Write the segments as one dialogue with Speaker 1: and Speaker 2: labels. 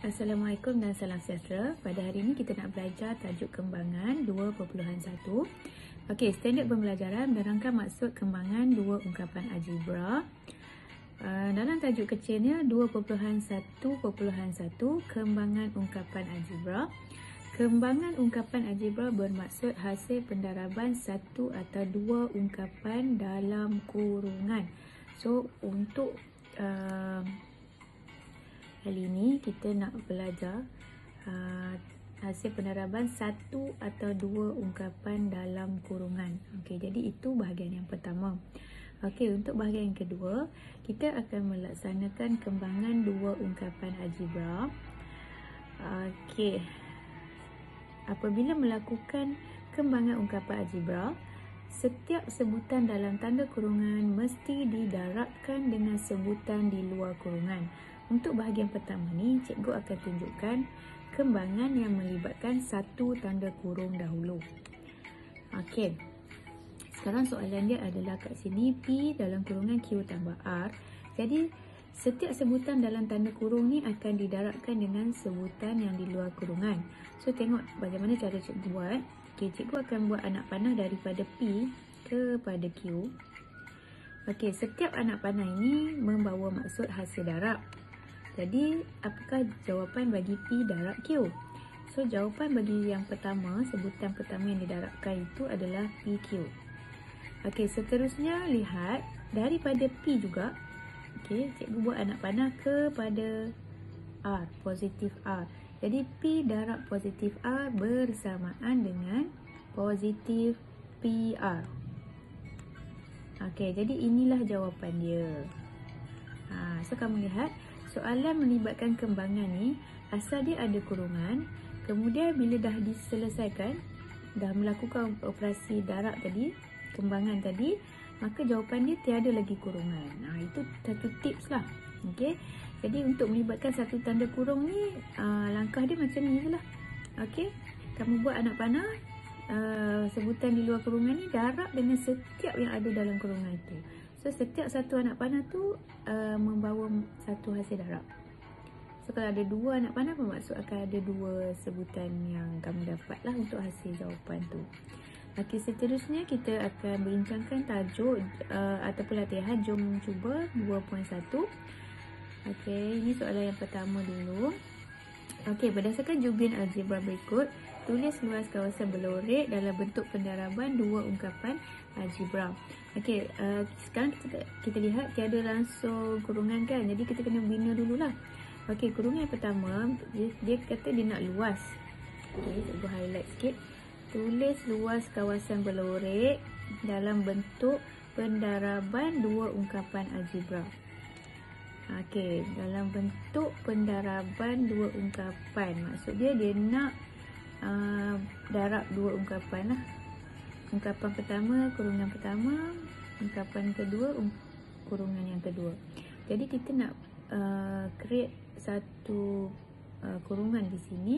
Speaker 1: Assalamualaikum dan salam sejahtera. Pada hari ini kita nak belajar tajuk kembangan 2.1. Okey, standard pembelajaran menerangkan maksud kembangan dua ungkapan algebra. Dalam tajuk kecilnya 2.1.1 kembangan ungkapan algebra. Kembangan ungkapan algebra bermaksud hasil pendaraban satu atau dua ungkapan dalam kurungan. So, untuk kali ini kita nak belajar hasil pendaraban satu atau dua ungkapan dalam kurungan. Okey, jadi itu bahagian yang pertama. Okey, untuk bahagian yang kedua, kita akan melaksanakan kembangan dua ungkapan algebra. Okey. Apabila melakukan kembangan ungkapan algebra, setiap sebutan dalam tanda kurungan mesti didarabkan dengan sebutan di luar kurungan. Untuk bahagian pertama ni, cikgu akan tunjukkan kembangan yang melibatkan satu tanda kurung dahulu. Okey. Sekarang soalan dia adalah kat sini P dalam kurungan Q tambah R. Jadi, setiap sebutan dalam tanda kurung ni akan didarabkan dengan sebutan yang di luar kurungan. So, tengok bagaimana cara cikgu buat. Okey, cikgu akan buat anak panah daripada P kepada Q. Okey, setiap anak panah ini membawa maksud hasil darab. Jadi, apakah jawapan bagi P darab Q? So, jawapan bagi yang pertama, sebutan pertama yang didarabkan itu adalah PQ. Okey, seterusnya lihat daripada P juga. Okey, cikgu buat anak panah kepada R, positif R. Jadi, P darab positif R bersamaan dengan positif PR. Okey, jadi inilah jawapan dia. So, kamu lihat, soalan melibatkan kembangan ni, asal dia ada kurungan, kemudian bila dah diselesaikan, dah melakukan operasi darab tadi, kembangan tadi, maka jawapan dia tiada lagi kurungan. Itu satu tips lah. Okey. Jadi untuk melibatkan satu tanda kurung ni, langkah dia macam ni je lah. Okey. Kamu buat anak panah, sebutan di luar kurungan ni darab dengan setiap yang ada dalam kurungan itu. So, setiap satu anak panah tu membawa satu hasil darab. So, kalau ada dua anak panah, bermaksud akan ada dua sebutan yang kamu dapat lah untuk hasil jawapan tu. Okey, seterusnya kita akan bincangkan tajuk ataupun latihan. Jom cuba 2.1. Okey, ini soalan yang pertama dulu. Okey, berdasarkan jubin algebra berikut, tulis luas kawasan berlorek dalam bentuk pendaraban dua ungkapan algebra. Okey, sekarang kita lihat tiada langsung kurungan kan. Jadi kita kena bina dululah. Okey, kurungan yang pertama, dia kata dia nak luas. Okey, saya highlight sikit. Tulis luas kawasan berlorek dalam bentuk pendaraban dua ungkapan algebra. Okey, dalam bentuk pendaraban dua ungkapan. Maksud dia nak darab dua ungkapan lah. Ungkapan pertama, kurungan pertama. Ungkapan kedua, kurungan yang kedua. Jadi kita nak create satu kurungan di sini,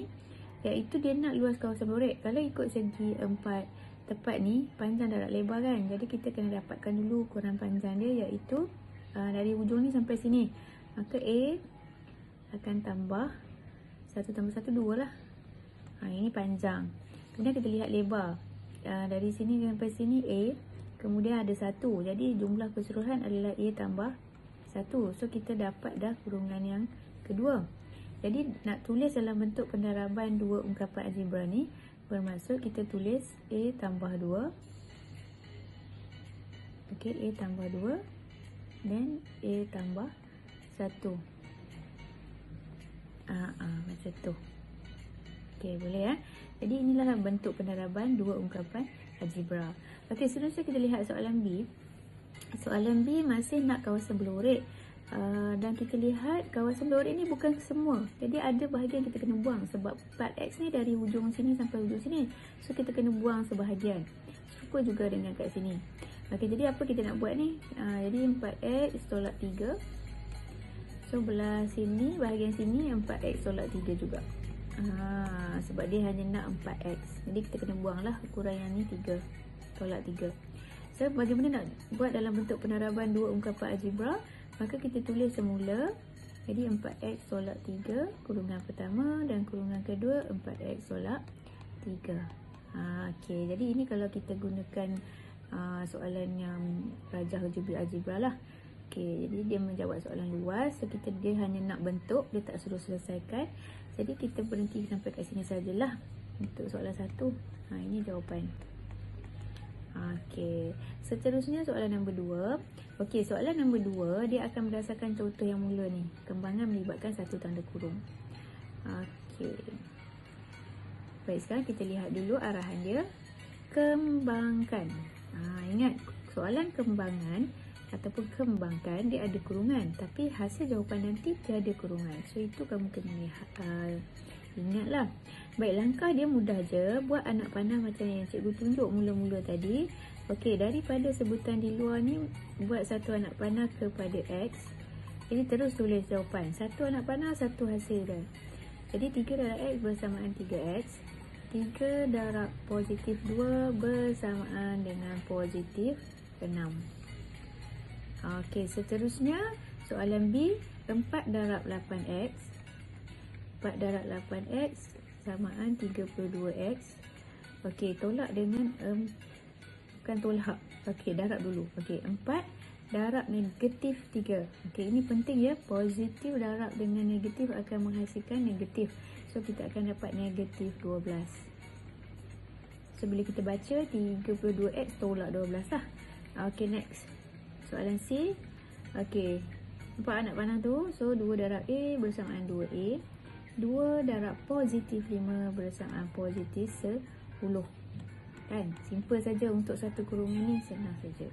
Speaker 1: iaitu dia nak luas kawasan berlorek. Kalau ikut segi empat tepat ni, panjang darab lebar kan. Jadi kita kena dapatkan dulu ukuran panjang dia, iaitu dari ujung ni sampai sini. Maka A akan tambah 1 tambah 1, 2 lah. Ini panjang. Kemudian kita lihat lebar. Dari sini sampai sini A, kemudian ada 1. Jadi jumlah keseluruhan adalah A tambah 1. So kita dapat dah kurungan yang kedua. Jadi nak tulis dalam bentuk pendaraban dua ungkapan algebra ni, bermaksud kita tulis A tambah 2. Okey, A tambah 2 dan A tambah 1. Macam tu. Okey, boleh ya. Jadi inilah bentuk pendaraban dua ungkapan algebra. Okey, seterusnya kita lihat soalan B. Soalan B masih nak kawasan berlorek. Dan kita lihat kawasan berlorek ni bukan semua. Jadi ada bahagian kita kena buang sebab part X ni dari ujung sini sampai ujung sini. So kita kena buang sebahagian. Serupa juga dengan kat sini. Okey, jadi apa kita nak buat ni? Jadi 4X tolak 3. So belah sini, bahagian sini 4X tolak 3 juga. Sebab dia hanya nak 4X. Jadi kita kena buang lah ukuran yang ni 3 tolak 3. So bagaimana nak buat dalam bentuk peneraban dua ungkapan algebra? Maka kita tulis semula Jadi 4x tolak 3 kurungan pertama dan kurungan kedua 4x tolak 3. Okey, jadi ini kalau kita gunakan soalan yang rajah algebra lah. Okey, jadi dia menjawab soalan luas. So dia hanya nak bentuk, dia tak suruh selesaikan. Jadi kita berhenti sampai kat sini sajalah untuk soalan 1. Ini jawapan. Okey, seterusnya soalan nombor 2. Okey, soalan nombor 2 dia akan berdasarkan contoh yang mula ni. Kembangan melibatkan satu tanda kurung. Okey. Baik, sekarang kita lihat dulu arahan dia. Kembangkan. Ingat, soalan kembangan ataupun kembangkan dia ada kurungan, tapi hasil jawapan nanti tiada kurungan. So itu kamu kena lihat. Ingatlah. Baik, langkah dia mudah je. Buat anak panah macam yang cikgu tunjuk mula-mula tadi. Okey, daripada sebutan di luar ni, buat satu anak panah kepada X. Jadi terus tulis jawapan. Satu anak panah, satu hasil dia. Jadi 3 darab X bersamaan 3X. 3 darab positif 2 bersamaan dengan positif 6. Okey, seterusnya soalan B. 4 darab 8X. 4 darab 8X samaan 32X. Okey, tolak dengan bukan tolak. Okey, darab dulu. Okey, 4 darab negatif 3. Okey, ini penting ya. Positif darab dengan negatif akan menghasilkan negatif. So, kita akan dapat negatif 12. So, bila kita baca 32X tolak 12 lah. Okey, next. Soalan C. Okey, 4 anak panah tu. So, 2 darab A bersamaan 2A. 2 darab positif 5 bersamaan positif 10. Kan? Simple saja untuk satu kurungan ni, senang saja.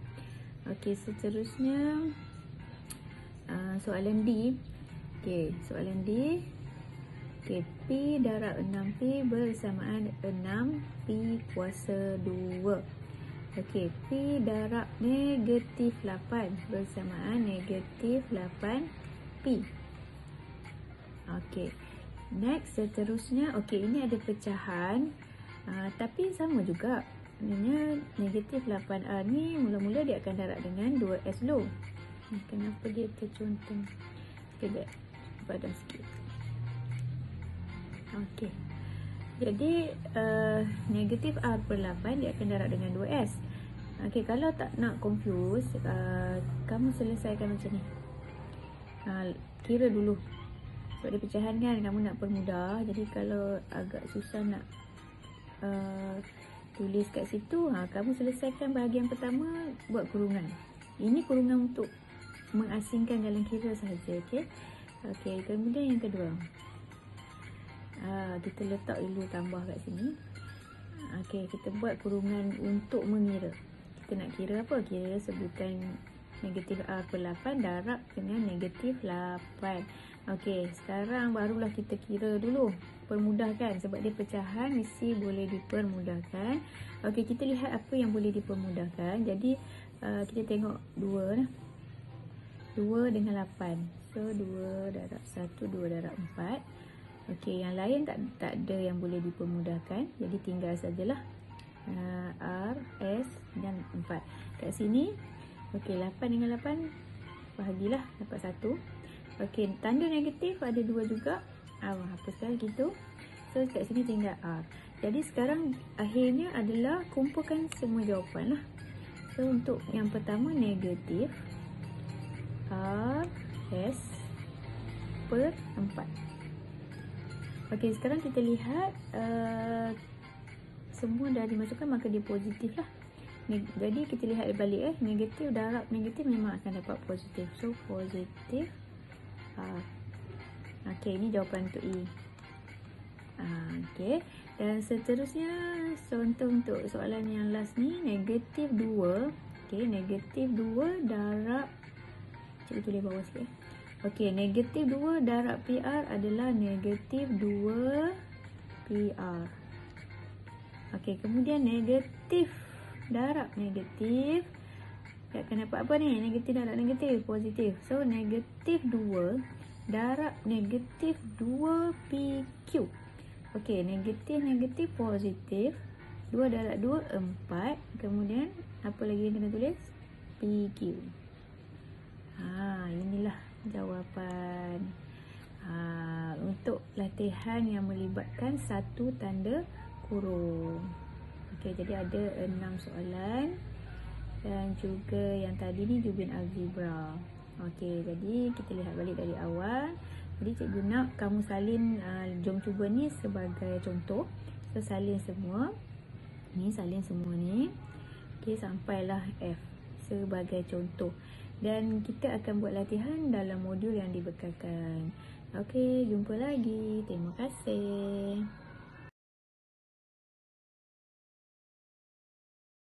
Speaker 1: Okey, seterusnya soalan D. Okey, soalan D. Okey, P darab 6P bersamaan 6P kuasa 2. Okey, P darab negatif 8 bersamaan negatif 8P. Okey. Next, seterusnya, okey, ini ada pecahan, tapi sama juga. Sebenarnya negatif 8A ni mula-mula dia akan darab dengan 2S dulu. Kenapa dia terconteng? Sekejap, padam sikit. Okey, jadi negatif R per 8 dia akan darab dengan 2S. Okey, kalau tak nak confuse, kamu selesaikan macam ni. Kira dulu. Sebab dia pecahan kan, kamu nak permudah. Jadi kalau agak susah nak tulis kat situ, kamu selesaikan bahagian pertama, buat kurungan. Ini kurungan untuk mengasingkan dalam kira sahaja. Okey. Okey, kemudian yang kedua. Kita letak dulu tambah kat sini. Okey, kita buat kurungan untuk mengira. Kita nak kira apa? Kira sebutan negatif R per 8 darab dengan negatif 8. Okey, sekarang barulah kita kira dulu. Permudahkan sebab dia pecahan, mesti boleh dipermudahkan. Okey, kita lihat apa yang boleh dipermudahkan. Jadi kita tengok 2 dengan 8. So 2 darab 1, 2 darab 4. Okey, yang lain tak ada yang boleh dipermudahkan. Jadi tinggal sajalah R, S dan 4. Kat sini, okey, 8 dengan 8 bahagilah, dapat 1. Okey, tanda negatif ada 2 juga. Hapuskan gitu. So, kat sini tinggal R. Jadi, sekarang akhirnya adalah kumpulkan semua jawapan lah. So, untuk yang pertama negatif R, S per 4. Okey, sekarang kita lihat semua dah dimasukkan, maka dia positif lah. Jadi kita lihat balik negatif darab negatif memang akan dapat positif. So positif R. Okey, ini jawapan untuk E. Okey, dan seterusnya contoh untuk soalan yang last ni, negatif 2. Okey, negatif 2 darab, cikgu tulis bawah sikit. Okey, negatif 2 darab PR adalah negatif 2 PR. Okey, kemudian negatif darab negatif, dia akan dapat apa ni? Negatif darab negatif, positif. So, negatif 2 darab negatif 2PQ. Okey, negatif positif. 2 darab 2, 4. Kemudian, apa lagi yang kena tulis? PQ. Inilah jawapan. Untuk latihan yang melibatkan satu tanda kurung. Okey, jadi ada 6 soalan dan juga yang tadi ni Jubin Algebra. Okey, jadi kita lihat balik dari awal. Jadi cikgu nak kamu salin, jom cuba ni sebagai contoh. So salin semua. Ni salin semua ni. Okey, sampailah F sebagai contoh. Dan kita akan buat latihan dalam modul yang dibekalkan. Okey, jumpa lagi. Terima kasih.